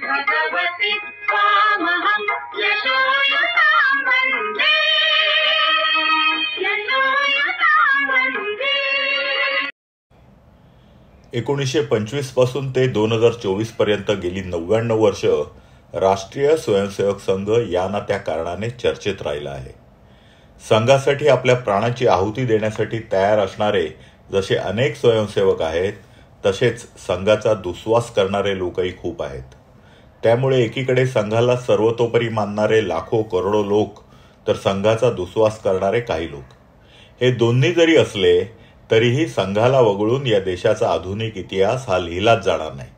भगवति त्वामहं यशोयुतां वन्दे, यशोयुतां वन्दे। 1925 पासून ते 2024 पर्यंत गेली 99 वर्ष राष्ट्रीय स्वयंसेवक संघ या ना त्या कारणाने चर्चेत राहिला आहे. संघासाठी आपल्या प्राणाची आहुती देण्यासाठी तयार असणारे जसे अनेक स्वयंसेवक आहेत, तसेच संघाचा दुस्वास करणारे लोकही खूप आहेत. त्यामुळे एकीकडे संघाला सर्वतोपरी मानणारे लाखो करोडो लोक, तर संघाचा दुस्वास करणारे काही लोक. हे दोन्ही जरी असले तरीही संघाला वगळून या देशाचा आधुनिक इतिहास हा लिहिलाच जाणार नाही.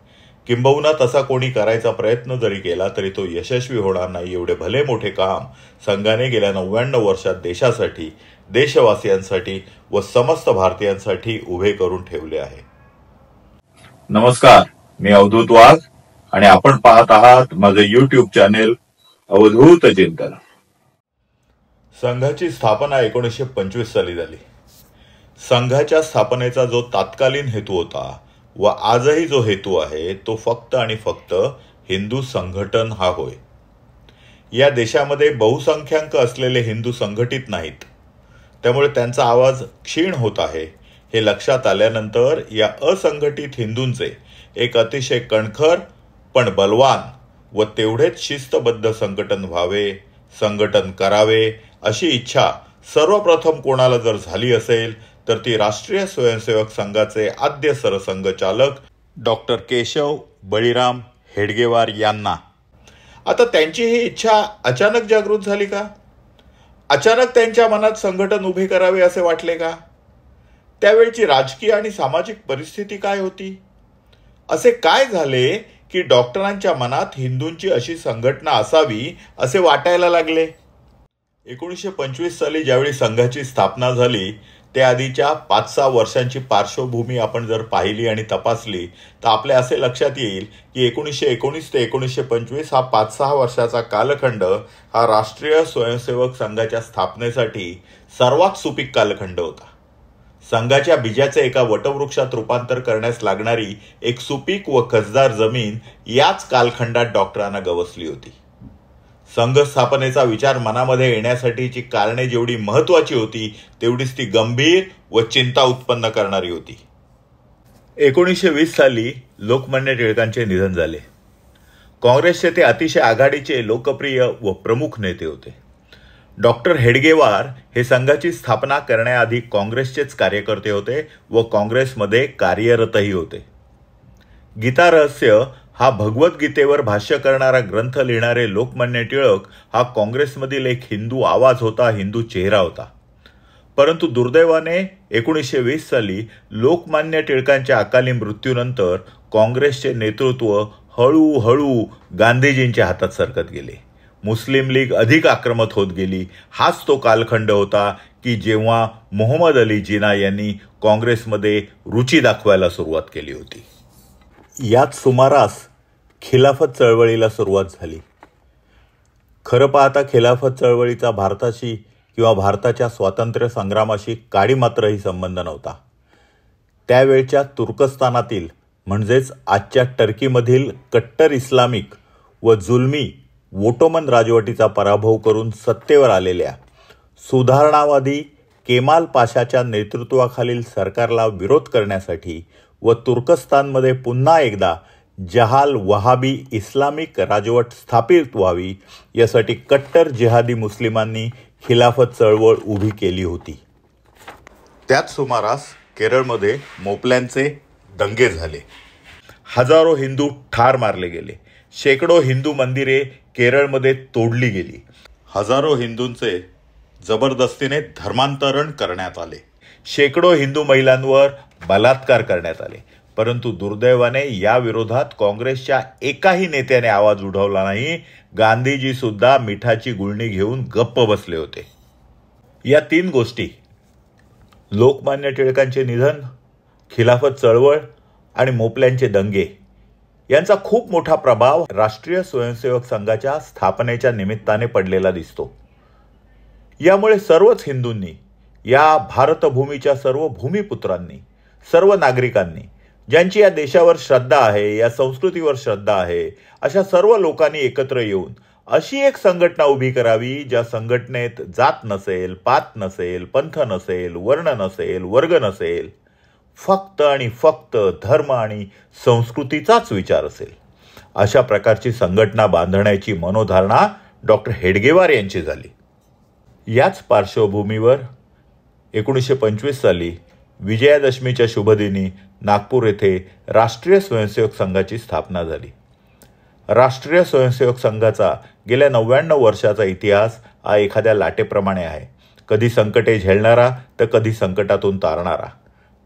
किंबहुना तसा कोणी करायचा प्रयत्न जरी केला तरी तो यशस्वी होणार नाही. एवढे भले मोठे काम संघाने गेल्या 99 वर्षात देशासाठी, देशवासियांसाठी व समस्त भारतीयांसाठी उभे करून ठेवले आहे. नमस्कार, मी अवधूत वाघ आणि आपण पाहत आहात माझे YouTube चॅनेल अवधूत चिंतन. संघाची स्थापना 1925 साली झाली. संघाच्या स्थापनेचा जो तात्कालीन हेतू होता व आजही जो हेतू आहे तो फक्त आणि फक्त हिंदू संघटन हा होय. या देशामध्ये बहुसंख्याक असलेले हिंदू संघटित नाहीत, त्यामुळे त्यांचा आवाज क्षीण होत आहे. हे लक्षात आल्यानंतर या असंघटित हिंदूंचे एक अतिशय कणखर पण बलवान व तेवढेच शिस्तबद्ध संघटन व्हावे, संघटन करावे अशी इच्छा सर्वप्रथम कोणाला जर झाली असेल तर ती राष्ट्रीय स्वयंसेवक संघाचे आद्य सरसंघचालक डॉक्टर केशव बळीराम हेडगेवार यांना. आता त्यांची ही इच्छा अचानक जागृत झाली का? अचानक त्यांच्या मनात संघटन उभे करावे असे वाटले का? त्यावेळची राजकीय आणि सामाजिक परिस्थिती काय होती? असे काय झाले की डॉक्टरांच्या मनात हिंदूंची अशी संघटना असावी असे वाटायला लागले? 1925 साली ज्यावेळी संघाची स्थापना झाली त्या आधीच्या 5-6 वर्षांची पार्श्वभूमी आपण जर पाहिली आणि तपासली तर आपल्या असे लक्षात येईल की 1919 ते 1925 हा 5-6 वर्षाचा कालखंड हा राष्ट्रीय स्वयंसेवक संघाच्या स्थापनेसाठी सर्वात सुपीक कालखंड होता. संघाच्या बीजाचे एका वटवृक्षात रूपांतर करण्यास लागणारी एक सुपीक व कसदार जमीन याच कालखंडात डॉक्टरांना गवसली होती. संघ स्थापनेचा विचार मनामध्ये येण्यासाठीची कारणे जेवढी महत्वाची होती तेवढीच ती गंभीर व चिंता उत्पन्न करणारी होती. 1920 साली लोकमान्य टिळकांचे निधन झाले. काँग्रेसचे ते अतिशय आघाडीचे लोकप्रिय व प्रमुख नेते होते. डॉक्टर हेडगेवार हे संघाची स्थापना करण्याआधी काँग्रेसचेच कार्यकर्ते होते व काँग्रेसमध्ये कार्यरतही होते. गीता रहस्य हा भगवद्गीतेवर भाष्य करणारा ग्रंथ लिहिणारे लोकमान्य टिळक हा काँग्रेसमधील एक हिंदू आवाज होता, हिंदू चेहरा होता. परंतु दुर्दैवाने 1920 साली लोकमान्य टिळकांच्या अकाली मृत्यूनंतर काँग्रेसचे नेतृत्व हळूहळू गांधीजींच्या हातात सरकत गेले. मुस्लिम लीग अधिक आक्रमक होत गेली. हाच तो कालखंड होता की जेव्हा मोहम्मद अली जिना यांनी काँग्रेसमध्ये रुची दाखवायला सुरुवात केली होती. याच सुमारास खिलाफत चळवळीला सुरुवात झाली. खरं पाहता खिलाफत चळवळीचा भारताशी किंवा भारताच्या स्वातंत्र्य संग्रामाशी काडी मात्रही संबंध नव्हता. त्यावेळच्या तुर्कस्तानातील म्हणजेच आजच्या टर्कीमधील कट्टर इस्लामिक व जुलमी ओटोमन राजवटीचा पराभव करून सत्तेवर आलेल्या सुधारणावादी केमाल पाशाच्या नेतृत्वाखालील सरकारला विरोध करण्यासाठी व तुर्कस्तानमध्ये पुन्हा एकदा जहाल वहाबी इस्लामिक राजवट स्थापित व्हावी यासाठी कट्टर जिहादी मुस्लिमांनी खिलाफत चळवळ उभी केली होती. त्याच सुमारास केरळमध्ये मोपल्यांचे दंगे झाले. हजारो हिंदू ठार मारले गेले. शेकडो हिंदू मंदिरे केरळमध्ये तोडली गेली. हजारो हिंदूंचे जबरदस्तीने धर्मांतरण करण्यात आले. शेकडो हिंदू महिलांवर बलात्कार करण्यात आले. परंतु दुर्दैवाने या विरोधात काँग्रेसच्या एकाही नेत्याने आवाज उठवला नाही. गांधीजी सुद्धा मिठाची गुळणी घेऊन गप्प बसले होते. या 3 गोष्टी लोकमान्य टिळकांचे निधन, खिलाफत चळवळ आणि मोपल्यांचे दंगे यांचा खूप मोठा प्रभाव राष्ट्रीय स्वयंसेवक संघाच्या स्थापनेच्या निमित्ताने पडलेला दिसतो. यामुळे सर्वच हिंदूंनी, या भारतभूमीच्या सर्व भूमिपुत्रांनी, सर्व नागरिकांनी ज्यांची या देशावर श्रद्धा आहे, या संस्कृतीवर श्रद्धा आहे, अशा सर्व लोकांनी एकत्र येऊन अशी एक संघटना उभी करावी ज्या संघटनेत जात नसेल, पात नसेल, पंथ नसेल, वर्ण नसेल, वर्ग नसेल, फक्त आणि फक्त धर्म आणि संस्कृतीचाच विचार असेल. अशा प्रकारची संघटना बांधण्याची मनोधारणा डॉक्टर हेडगेवार यांची झाली. याच पार्श्वभूमीवर 1925 साली विजयादशमीच्या शुभदिनी नागपूर येथे राष्ट्रीय स्वयंसेवक संघाची स्थापना झाली. राष्ट्रीय स्वयंसेवक संघाचा गेल्या 99 वर्षाचा इतिहास हा एखाद्या लाटेप्रमाणे आहे. कधी संकटे झेलणारा तर कधी संकटातून तारणारा.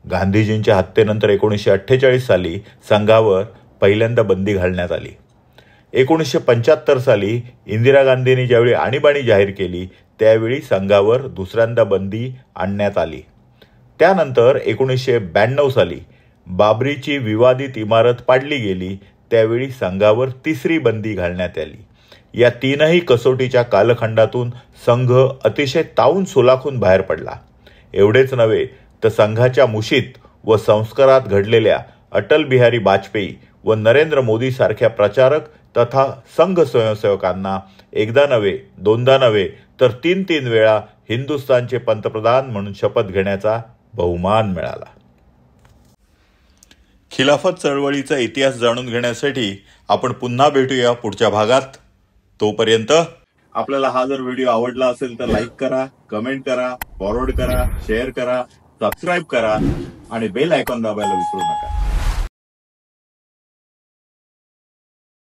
गांधीजींच्या हत्येनंतर 1948 साली संघावर पहिल्यांदा बंदी घालण्यात आली. 1975 साली इंदिरा गांधींनी ज्यावेळी आणीबाणी जाहीर केली त्यावेळी संघावर दुसऱ्यांदा बंदी आणण्यात आली. त्यानंतर 1992 साली बाबरीची विवादित इमारत पाडली गेली त्यावेळी संघावर तिसरी बंदी घालण्यात आली. या तीनही कसोटीच्या कालखंडातून संघ अतिशय तावून सुलाखून बाहेर पडला. एवढेच नव्हे तर संघाच्या मुशीत व संस्कारात घडलेल्या अटल बिहारी वाजपेयी व नरेंद्र मोदी सारख्या प्रचारक तथा संघ स्वयंसेवकांना एकदा नव्हे, दोनदा नव्हे तर 3 वेळा हिंदुस्थानचे पंतप्रधान म्हणून शपथ घेण्याचा बहुमान मिळाला. खिलाफत चळवळीचा इतिहास जाणून घेण्यासाठी आपण पुन्हा भेटूया पुढच्या भागात. तोपर्यंत आपल्याला हा जर व्हिडिओ आवडला असेल तर लाईक करा, कमेंट करा, फॉरवर्ड करा, शेअर करा, सबस्क्राईब करा आणि बेल आयकॉन दाबायला विसरू नका.